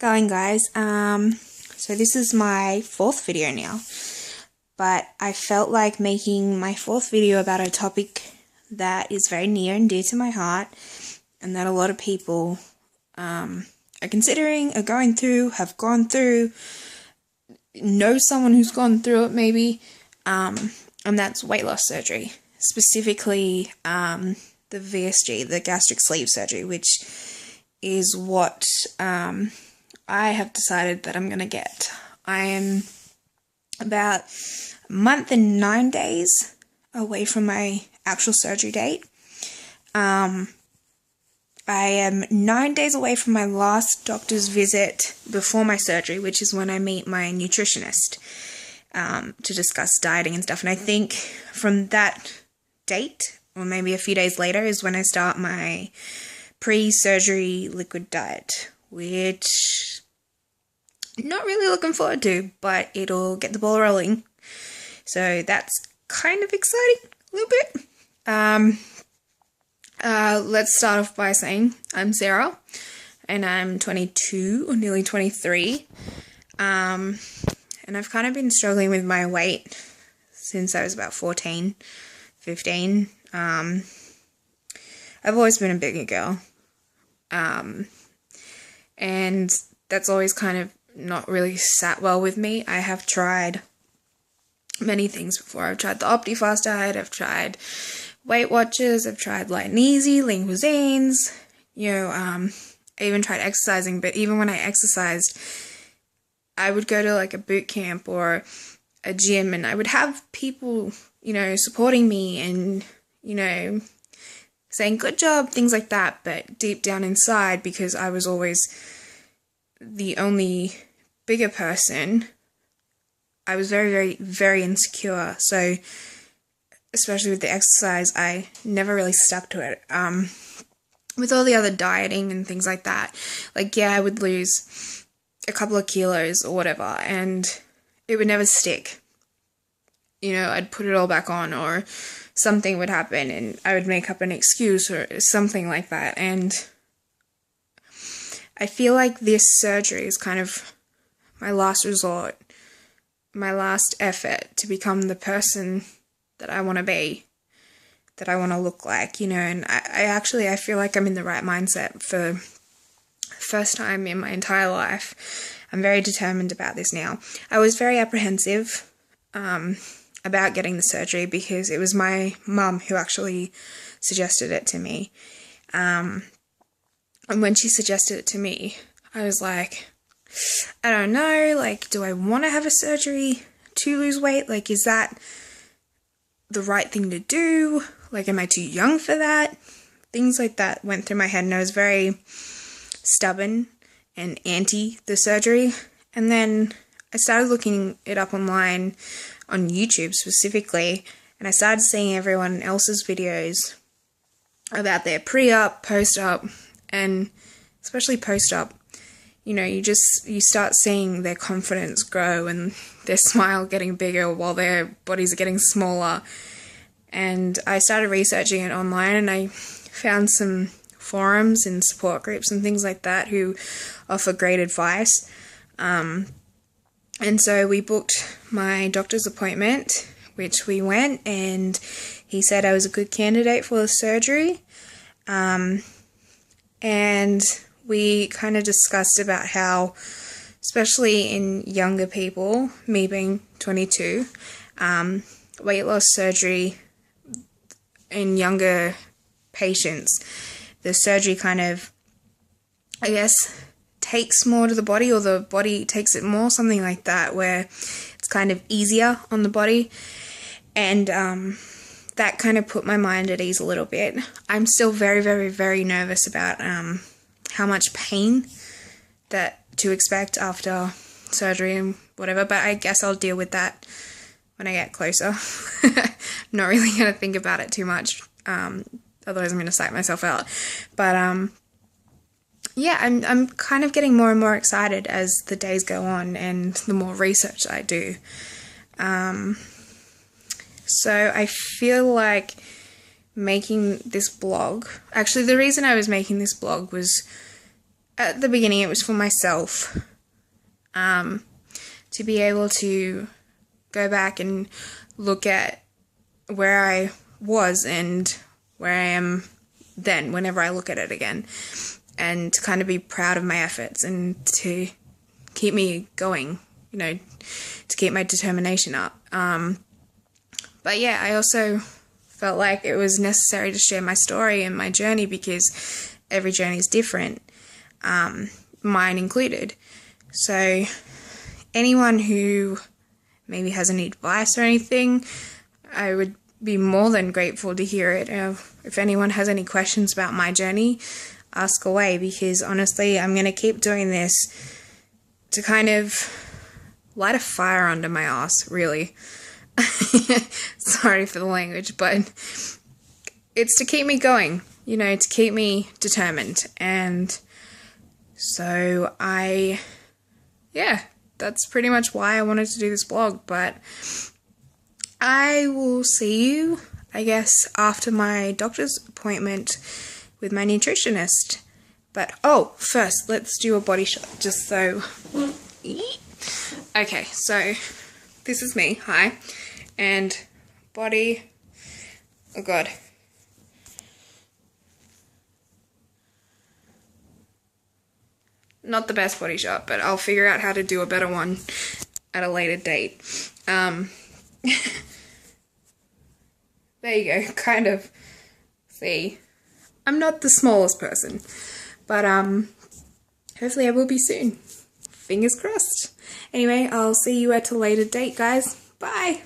Going, guys? So this is my fourth video now, but I felt like making my fourth video about a topic that is very near and dear to my heart, and that a lot of people are considering, are going through, have gone through, know someone who's gone through it maybe, and that's weight loss surgery, specifically the VSG, the gastric sleeve surgery, which is what I have decided that I'm going to get. I am about a month and 9 days away from my actual surgery date. I am 9 days away from my last doctor's visit before my surgery, which is when I meet my nutritionist to discuss dieting and stuff. And I think from that date, or maybe a few days later, is when I start my pre-surgery liquid diet, which I'm not really looking forward to, but it'll get the ball rolling. So that's kind of exciting, a little bit. Let's start off by saying I'm Sarah, and I'm 22, or nearly 23. And I've kind of been struggling with my weight since I was about 14, 15. I've always been a bigger girl. And that's always kind of not really sat well with me. I have tried many things before. I've tried the OptiFast diet, I've tried Weight Watchers, I've tried light and easy, lean cuisines, I even tried exercising, but even when I exercised, I would go to like a boot camp or a gym, and I would have people, supporting me and, saying good job, things like that, but deep down inside, because I was always the only bigger person, I was very, very, very insecure. So, especially with the exercise, I never really stuck to it. With all the other dieting and things like that, I would lose a couple of kilos or whatever, and it would never stick. I'd put it all back on, or something would happen and I would make up an excuse or something like that. And I feel like this surgery is kind of my last resort, my last effort to become the person that I want to be, that I want to look like, and I feel like I'm in the right mindset for the first time in my entire life. I'm very determined about this now. I was very apprehensive about getting the surgery because it was my mum who actually suggested it to me. And when she suggested it to me, I was like, I don't know, do I want to have a surgery to lose weight? Is that the right thing to do? Am I too young for that? Things like that went through my head, and I was very stubborn and anti the surgery. And then I started looking it up online, on YouTube specifically, and I started seeing everyone else's videos about their pre-op, post-op, and especially post-op. You start seeing their confidence grow and their smile getting bigger while their bodies are getting smaller. And I started researching it online, and I found some forums and support groups and things like that who offer great advice. And so we booked my doctor's appointment, which we went, and he said I was a good candidate for the surgery. And we kind of discussed about how, especially in younger people, me being 22, weight loss surgery in younger patients, the surgery kind of, takes more to the body, or the body takes it more, something like that, where it's kind of easier on the body. And that kind of put my mind at ease a little bit. I'm still very, very, very nervous about how much pain that to expect after surgery and whatever, but I guess I'll deal with that when I get closer. I'm not really going to think about it too much, otherwise I'm going to psych myself out. But I'm kind of getting more and more excited as the days go on and the more research I do. So I feel like making this blog, actually the reason I was making this blog was at the beginning it was for myself, to be able to go back and look at where I was and where I am then whenever I look at it again, and to kind of be proud of my efforts and to keep me going, you know, to keep my determination up. But yeah, I also felt like it was necessary to share my story and my journey, because every journey is different, mine included. So anyone who maybe has any advice or anything, I would be more than grateful to hear it. If anyone has any questions about my journey, ask away, because honestly, I'm going to keep doing this to kind of light a fire under my ass, really. Sorry for the language, but it's to keep me going, you know, to keep me determined. And so yeah, that's pretty much why I wanted to do this vlog. But I will see you, I guess, after my doctor's appointment with my nutritionist. But first let's do a body shot, just so. Okay, so this is me, hi, and body, oh god, not the best body shot, but I'll figure out how to do a better one at a later date. There you go, kind of. See, I'm not the smallest person, but hopefully I will be soon. Fingers crossed. Anyway, I'll see you at a later date, guys. Bye!